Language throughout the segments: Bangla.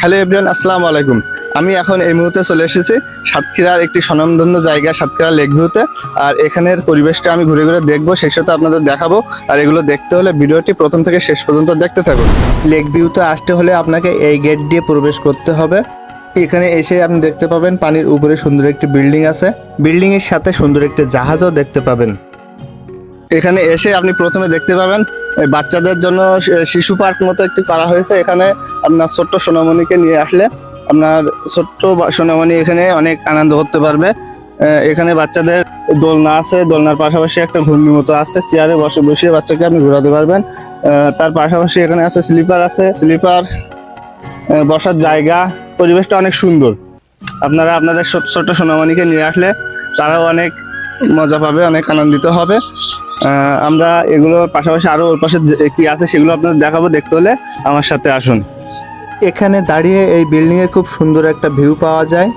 হ্যালো এভরিওয়ান, আসসালামু আলাইকুম। আমি এখন এই মুহূর্তে চলে এসেছি সাতক্ষীরার একটি স্বনামধন্য জায়গা সাতক্ষীরা লেক ভিউতে। আর এখানের পরিবেশটা আমি ঘুরে ঘুরে দেখবো, সেই সাথে আপনাদের দেখাবো। আর এগুলো দেখতে হলে ভিডিওটি প্রথম থেকে শেষ পর্যন্ত দেখতে থাকুন। লেক ভিউতে আসতে হলে আপনাকে এই গেট দিয়ে প্রবেশ করতে হবে। এখানে এসে আপনি দেখতে পাবেন পানির উপরে সুন্দর একটি বিল্ডিং আছে, বিল্ডিং এর সাথে সুন্দর একটি জাহাজও দেখতে পাবেন। এখানে এসে আপনি প্রথমে দেখতে পাবেন বাচ্চাদের জন্য শিশু পার্ক মতো একটি করা হয়েছে। এখানে আপনার ছোট্ট সোনামণিকে নিয়ে আসলে আপনার ছোট্ট সোনামণি এখানে অনেক আনন্দ করতে পারবে। এখানে বাচ্চাদের দোলনা আছে, দোলনার পাশাপাশি একটা ঘূর্ণি মতো আছে, চেয়ারে বসে বসিয়ে বাচ্চাকে আপনি ঘোরাতে পারবেন। তার পাশাপাশি এখানে আছে স্লিপার, বসার জায়গা। পরিবেশটা অনেক সুন্দর। আপনারা আপনাদের ছোট্ট সোনামণিকে নিয়ে আসলে তারাও অনেক মজা পাবে, অনেক আনন্দিত হবে। আমরা এগুলোর পাশাপাশি আরো ওর পাশে কি আছে সেগুলো আপনাদের দেখাবো। দেখতে হলে আমার সাথে আসুন। এখানে দাঁড়িয়ে এই বিল্ডিং এর খুব সুন্দর একটা ভিউ পাওয়া যায়।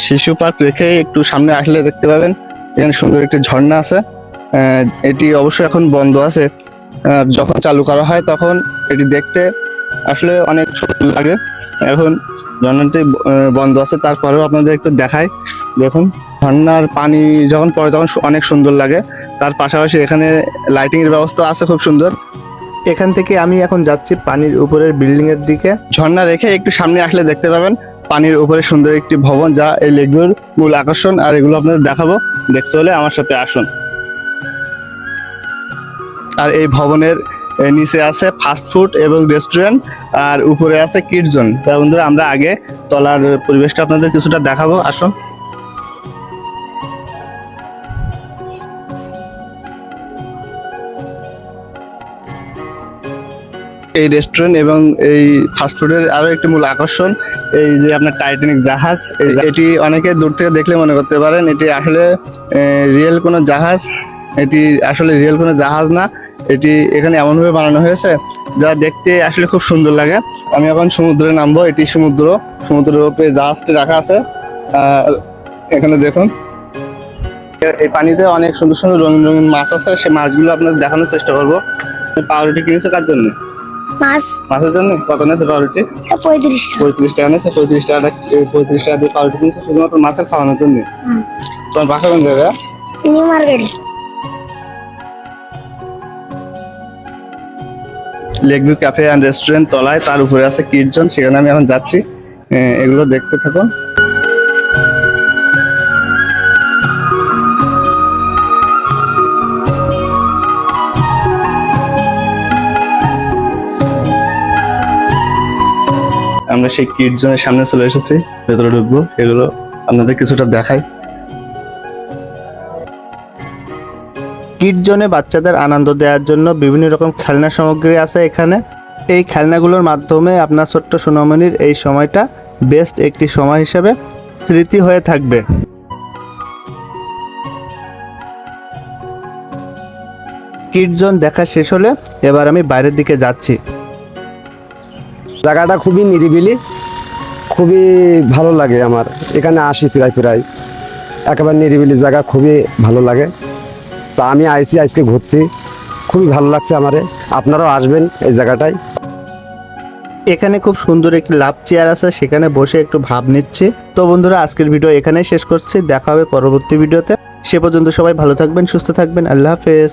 শিশু পার্ক রেখে একটু সামনে আসলে দেখতে পাবেন এখানে সুন্দর একটি ঝর্ণা আছে। এটি অবশ্যই এখন বন্ধ আছে, যখন চালু করা হয় তখন এটি দেখতে আসলে অনেক সুন্দর লাগে। এখন ঝর্ণাটি বন্ধ আছে, তারপরেও আপনাদের একটু দেখাই। দেখুন ঝর্ণার পানি যখন পড়ে তখন অনেক সুন্দর লাগে। তার পাশাপাশি এখানে লাইটিং এর ব্যবস্থা আছে খুব সুন্দর। এখান থেকে আমি এখন যাচ্ছি পানির উপরের বিল্ডিং এর দিকে। ঝর্ণা রেখে একটু সামনে আসলে দেখতে পাবেন পানির উপরে সুন্দর একটি ভবন, যা এই লেকভিউর মূল আকর্ষণ। আর এগুলো আপনাদের দেখাবো, দেখতে হলে আমার সাথে আসুন। আর এই ভবনের নিচে আছে ফাস্ট ফুড এবং রেস্টুরেন্ট, আর উপরে আছে কিড জোন। বন্ধুরা আমরা আগে তলার পরিবেশটা আপনাদের কিছুটা দেখাবো, আসুন। এই রেস্টুরেন্ট এবং এই ফাস্টফুডের আরো একটি মূল আকর্ষণ এই যে আপনার টাইটানিক জাহাজ। এটি অনেকে দূর থেকে দেখলে মনে করতে পারেন এটি আসলে রিয়েল কোনো জাহাজ। এটি আসলে রিয়েল কোনো জাহাজ না, এটি এখানে এমনভাবে বানানো হয়েছে যা দেখতে আসলে খুব সুন্দর লাগে। আমি এখন সমুদ্রে নামবো। এটি সমুদ্রের উপরে জাহাজটি রাখা আছে। এখানে দেখুন এই পানিতে অনেক সুন্দর সুন্দর রঙিন রঙিন মাছ আছে, সেই মাছগুলো আপনাদের দেখানোর চেষ্টা করবো। পাউরুটি কিনেছে কার জন্য? মাছের জন্য। কত নেছে পাউরুটি? 35 টাকা নেছে। 35 টাকা দিয়ে পাউরুটি কিনেছে শুধুমাত্র মাছের খাওয়ানোর জন্য। তোমার বাসা কোন জায়গা? New market. Lake view cafe and restaurant তলায়, তার উপরে আছে কিড জোন, সেখানে আমি এখন যাচ্ছি। এগুলো দেখতে থাকুন। আমরা সেই কিড জোনের সামনে চলে এসেছি, ভেতরে ঢুকবো। এগুলো আপনাদের কিছুটা দেখাই। কিড জোনে বাচ্চাদের আনন্দ দেওয়ার জন্য বিভিন্ন রকম খেলনা সামগ্রী আছে এখানে। এই খেলনাগুলোর মাধ্যমে আপনার ছোট্ট সোনামণির এই সময়টা বেস্ট একটি সময় হিসেবে স্মৃতি হয়ে থাকবে। কিড জোন দেখা শেষ হলে এবার আমি বাইরের দিকে যাচ্ছি। জায়গাটা খুবই নিরিবিলি, খুবই ভালো লাগে আমার। এখানে আসি প্রায় একেবারে নিরিবিলি জায়গা, খুবই ভালো লাগে। তো আমি আইসি আজকে ঘুরতে, খুবই ভালো লাগছে আমারে। আপনারাও আসবেন এই জায়গাটায়। এখানে খুব সুন্দর একটি লাভ চেয়ার আছে, সেখানে বসে একটু ভাব নিচ্ছে। তো বন্ধুরা আজকের ভিডিও এখানেই শেষ করছি, দেখা হবে পরবর্তী ভিডিওতে। সে পর্যন্ত সবাই ভালো থাকবেন, সুস্থ থাকবেন। আল্লাহ হাফেজ।